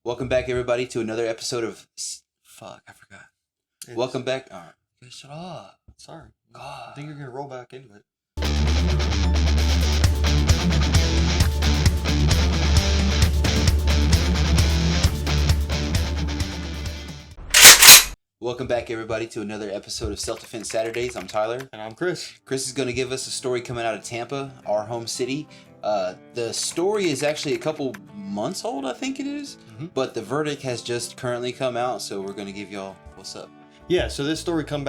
Welcome back, everybody, to another episode of... Fuck, I forgot. Welcome back. All right. Okay, shut up. Sorry. God. I think you're going to roll back into it. Welcome back, everybody, to another episode of Self-Defense Saturdays. I'm Tyler. And I'm Chris. Chris is going to give us a story coming out of Tampa, our home city. The story is actually a couple months old, I think it is. Mm-hmm. But the verdict has just currently come out, so we're going to give y'all what's up. Yeah, so this story came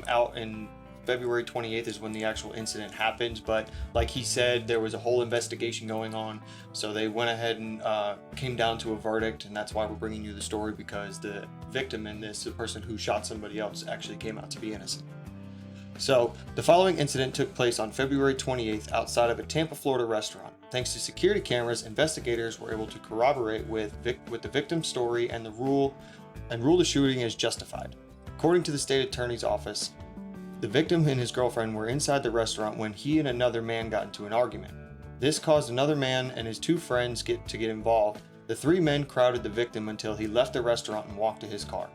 out in February 28th is when the actual incident happened. But like he said, there was a whole investigation going on. So they went ahead and came down to a verdict. And that's why we're bringing you the story, because the victim in this, the person who shot somebody else, actually came out to be innocent. So, the following incident took place on February 28th outside of a Tampa, Florida restaurant. Thanks to security cameras, investigators were able to corroborate with the victim's story and rule the shooting as justified. According to the state attorney's office, the victim and his girlfriend were inside the restaurant when he and another man got into an argument. This caused another man and his two friends to get involved. The three men crowded the victim until he left the restaurant and walked to his car.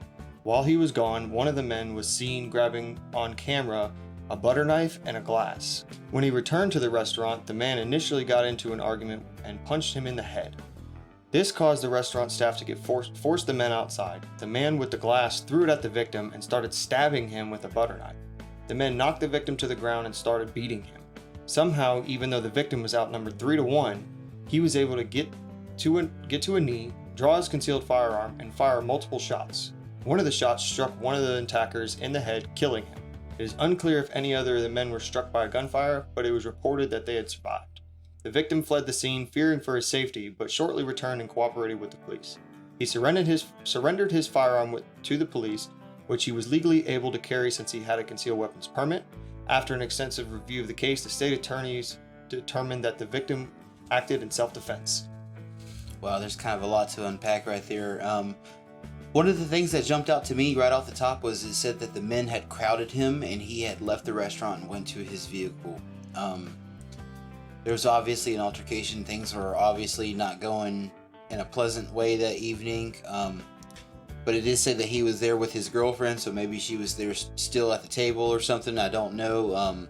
While he was gone, one of the men was seen grabbing on camera a butter knife and a glass. When he returned to the restaurant, the man initially got into an argument and punched him in the head. This caused the restaurant staff to force the men outside. The man with the glass threw it at the victim and started stabbing him with a butter knife. The men knocked the victim to the ground and started beating him. Somehow, even though the victim was outnumbered 3-1, he was able to get to a knee, draw his concealed firearm, and fire multiple shots. One of the shots struck one of the attackers in the head, killing him. It is unclear if any other of the men were struck by a gunfire, but it was reported that they had survived. The victim fled the scene, fearing for his safety, but shortly returned and cooperated with the police. He surrendered his firearm to the police, which he was legally able to carry since he had a concealed weapons permit. After an extensive review of the case, the state attorneys determined that the victim acted in self-defense. Wow, there's kind of a lot to unpack right there. One of the things that jumped out to me right off the top was it said that the men had crowded him and he had left the restaurant and went to his vehicle. There was obviously an altercation. Things were obviously not going in a pleasant way that evening. But it did say that he was there with his girlfriend, so maybe she was there still at the table or something. I don't know.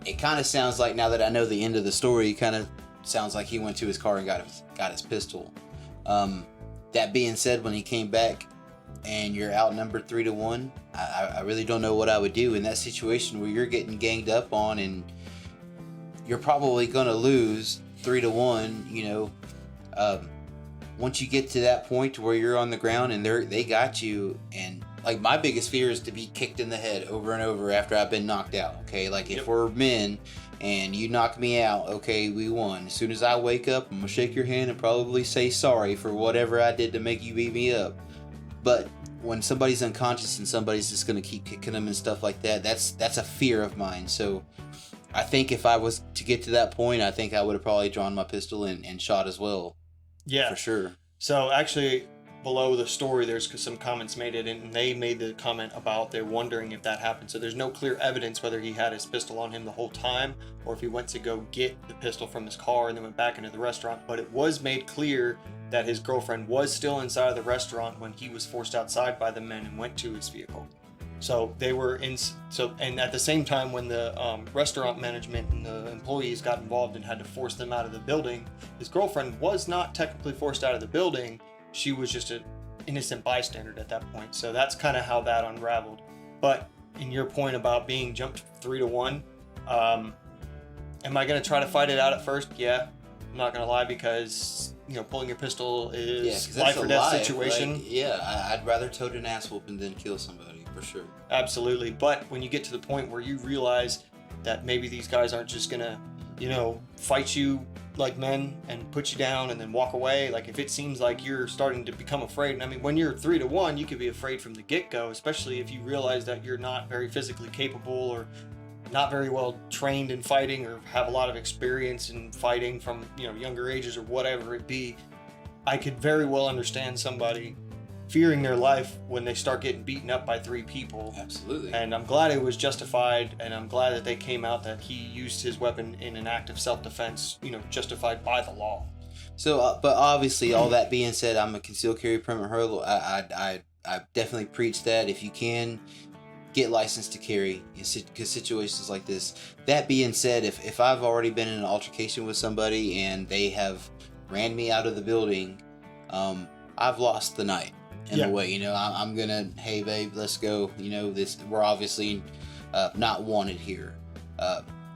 It kind of sounds like, now that I know the end of the story, it kind of sounds like he went to his car and got his pistol. That being said, when he came back and you're outnumbered 3-1, I really don't know what I would do in that situation where you're getting ganged up on and you're probably going to lose 3-1, you know. Once you get to that point where you're on the ground and they got you, and like my biggest fear is to be kicked in the head over and over after I've been knocked out, okay? Like if we're men and you knock me out, okay, we won. As soon as I wake up, I'm gonna shake your hand and probably say sorry for whatever I did to make you beat me up. But when somebody's unconscious and somebody's just gonna keep kicking them and stuff like that, that's a fear of mine. So I think if I was to get to that point, I think I would have probably drawn my pistol and shot as well. Yeah, for sure. So actually, below the story, there's some comments made it, and they made the comment about they're wondering if that happened. So there's no clear evidence whether he had his pistol on him the whole time or if he went to go get the pistol from his car and then went back into the restaurant. But it was made clear that his girlfriend was still inside of the restaurant when he was forced outside by the men and went to his vehicle. So they were and at the same time, when the restaurant management and the employees got involved and had to force them out of the building, his girlfriend was not technically forced out of the building. She was just an innocent bystander at that point. So that's kind of how that unraveled. But in your point about being jumped 3-1, am I going to try to fight it out at first? Yeah, I'm not going to lie, because pulling your pistol is life or death situation. Like, I'd rather tote an ass whooping than kill somebody. For sure. Absolutely. But when you get to the point where you realize that maybe these guys aren't just gonna, fight you like men and put you down and then walk away. Like if it seems like you're starting to become afraid, and I mean, when you're 3-1, you could be afraid from the get-go, especially if you realize that you're not very physically capable or not very well trained in fighting or have a lot of experience in fighting from, younger ages or whatever it be. I could very well understand somebody fearing their life when they start getting beaten up by 3 people. Absolutely. And I'm glad it was justified, and I'm glad that they came out that he used his weapon in an act of self-defense, justified by the law. So, but obviously, all that being said, I'm a concealed carry permit holder. I definitely preach that if you can get licensed to carry because situations like this. That being said, if I've already been in an altercation with somebody and they have ran me out of the building, I've lost the night in a way. You know, I'm gonna, hey babe, let's go. You know, we're obviously not wanted here.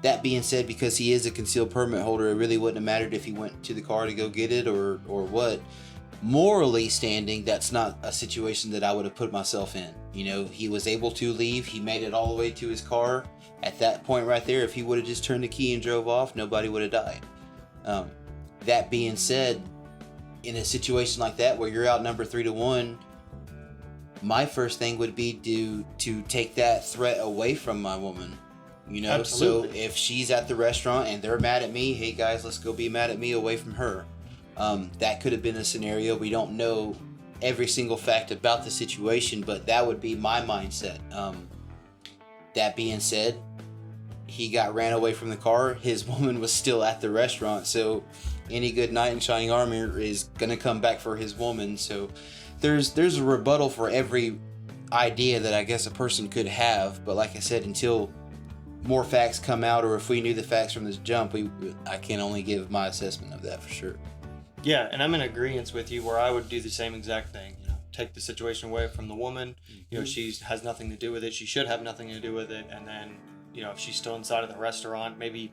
That being said, because he is a concealed permit holder, it really wouldn't have mattered if he went to the car to go get it or what. Morally standing, that's not a situation that I would have put myself in. You know, he was able to leave. He made it all the way to his car. At that point right there, if he would have just turned the key and drove off, nobody would have died. That being said, in a situation like that where you're outnumbered 3-1, my first thing would be to take that threat away from my woman. You know, Absolutely. So if she's at the restaurant and they're mad at me, hey guys, let's go be mad at me away from her. That could have been a scenario. We don't know every single fact about the situation, but that would be my mindset. That being said, he ran away from the car. His woman was still at the restaurant, so any good knight in shining armor is gonna come back for his woman. So there's a rebuttal for every idea that I guess a person could have. But like I said, until more facts come out, or if we knew the facts from this jump, I can only give my assessment of that for sure. Yeah, and I'm in agreement with you where I would do the same exact thing. You know, take the situation away from the woman. You know, she has nothing to do with it. She should have nothing to do with it. And then, you know, if she's still inside of the restaurant, maybe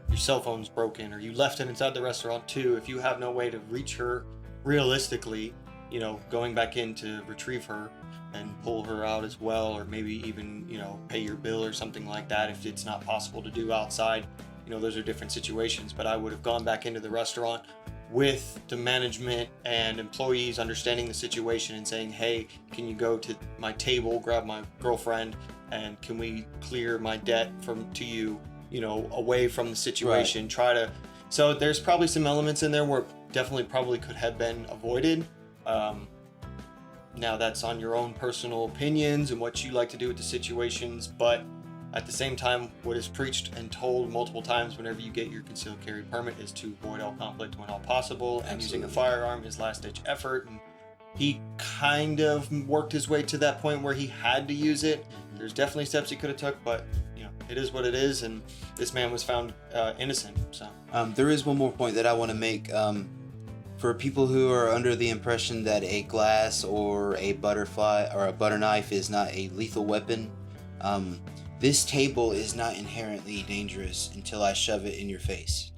your cell phone's broken or you left it inside the restaurant too. If you have no way to reach her realistically, you know, going back in to retrieve her and pull her out as well, or maybe even, you know, pay your bill or something like that if it's not possible to do outside. You know, those are different situations, but I would have gone back into the restaurant with the management and employees understanding the situation and saying, hey, can you go to my table, grab my girlfriend, and can we clear my debt to you, you know, away from the situation. Right. So there's probably some elements in there where definitely probably could have been avoided. Now that's on your own personal opinions and what you like to do with the situations, but at the same time, what is preached and told multiple times whenever you get your concealed carry permit is to avoid all conflict when all possible. And using a firearm is last-ditch effort. And he kind of worked his way to that point where he had to use it. There's definitely steps he could have took, but you know, it is what it is. And this man was found innocent. So there is one more point that I want to make. For people who are under the impression that a glass or a butterfly or a butter knife is not a lethal weapon, this table is not inherently dangerous until I shove it in your face.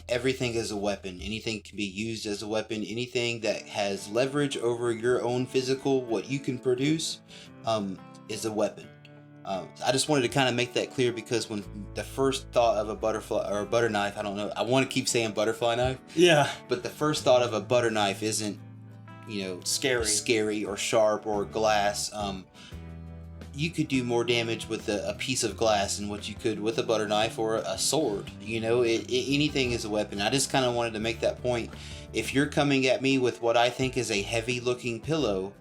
Everything is a weapon. Anything can be used as a weapon. Anything that has leverage over your own physical, what you can produce, is a weapon. I just wanted to kind of make that clear because when the first thought of a butterfly or a butter knife, I don't know, I want to keep saying butterfly knife. Yeah. But the first thought of a butter knife isn't, you know, scary or sharp or glass. You could do more damage with a piece of glass than what you could with a butter knife or a sword. You know, anything is a weapon. I just kind of wanted to make that point. If you're coming at me with what I think is a heavy looking pillow,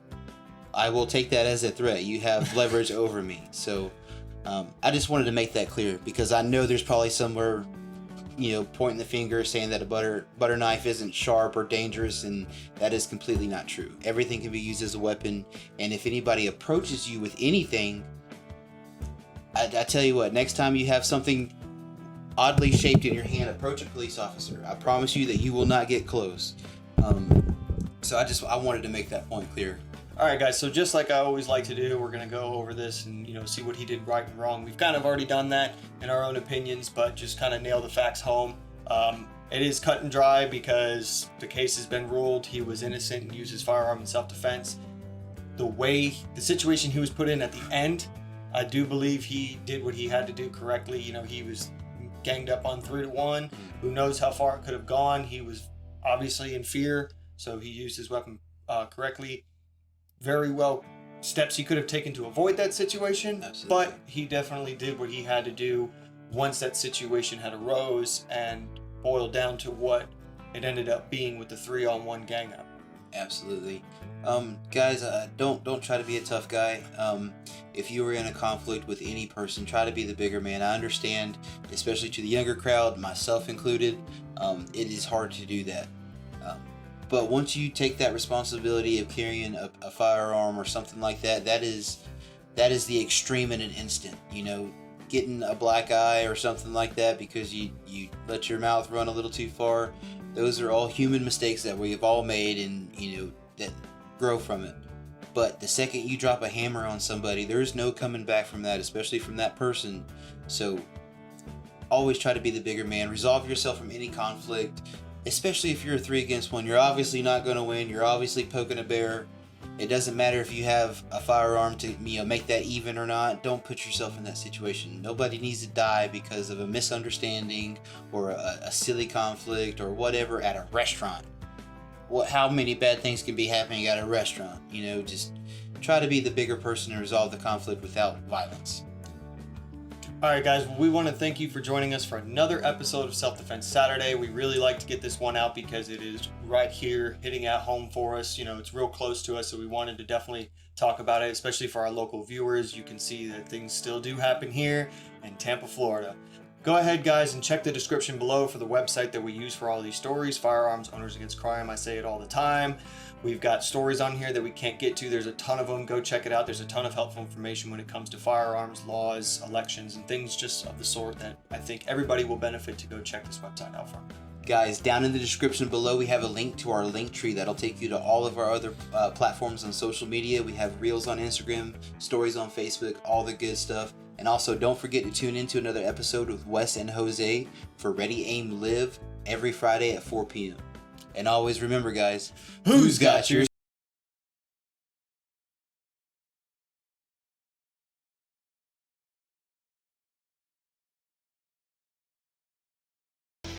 I will take that as a threat. You have leverage over me. So I just wanted to make that clear because I know there's probably somewhere, you know, pointing the finger saying that a butter knife isn't sharp or dangerous, and that is completely not true. Everything can be used as a weapon, and if anybody approaches you with anything, I tell you what, next time you have something oddly shaped in your hand, approach a police officer. I promise you that you will not get close. So I wanted to make that point clear. All right, guys, so just like I always like to do, we're going to go over this and, you know, see what he did right and wrong. We've kind of already done that in our own opinions, but just kind of nail the facts home. It is cut and dry because the case has been ruled. He was innocent and used his firearm in self-defense. The situation he was put in at the end, I do believe he did what he had to do correctly. You know, he was ganged up on 3-1. Who knows how far it could have gone. He was obviously in fear, so he used his weapon correctly. Very well steps he could have taken to avoid that situation. Absolutely. But he definitely did what he had to do once that situation had arose and boiled down to what it ended up being with the 3-on-1 gang up. Absolutely. Guys, don't try to be a tough guy. If you were in a conflict with any person, try to be the bigger man. I understand, especially to the younger crowd, myself included, it is hard to do that. But once you take that responsibility of carrying a firearm or something like that, that is the extreme in an instant. You know, getting a black eye or something like that because you let your mouth run a little too far. Those are all human mistakes that we've all made, and that grow from it. But the second you drop a hammer on somebody, there's no coming back from that, especially from that person. So always try to be the bigger man. Resolve yourself from any conflict, especially if you're a 3 against 1. You're obviously not going to win. You're obviously poking a bear. It doesn't matter if you have a firearm to make that even or not. Don't put yourself in that situation. Nobody needs to die because of a misunderstanding or a silly conflict or whatever at a restaurant. How many bad things can be happening at a restaurant? Just try to be the bigger person and resolve the conflict without violence. All right, guys, we want to thank you for joining us for another episode of Self-Defense Saturday. We really like to get this one out because it is right here, hitting at home for us. It's real close to us, so we wanted to definitely talk about it, especially for our local viewers. You can see that things still do happen here in Tampa, Florida. Go ahead, guys, and check the description below for the website that we use for all these stories, Firearms Owners Against Crime. I say it all the time. We've got stories on here that we can't get to. There's a ton of them. Go check it out. There's a ton of helpful information when it comes to firearms, laws, elections, and things just of the sort that I think everybody will benefit to go check this website out from. Guys, down in the description below, we have a link to our link tree that'll take you to all of our other platforms on social media. We have reels on Instagram, stories on Facebook, all the good stuff. And also, don't forget to tune into another episode with Wes and Jose for Ready, Aim, Live every Friday at 4 p.m. And always remember, guys, who's got your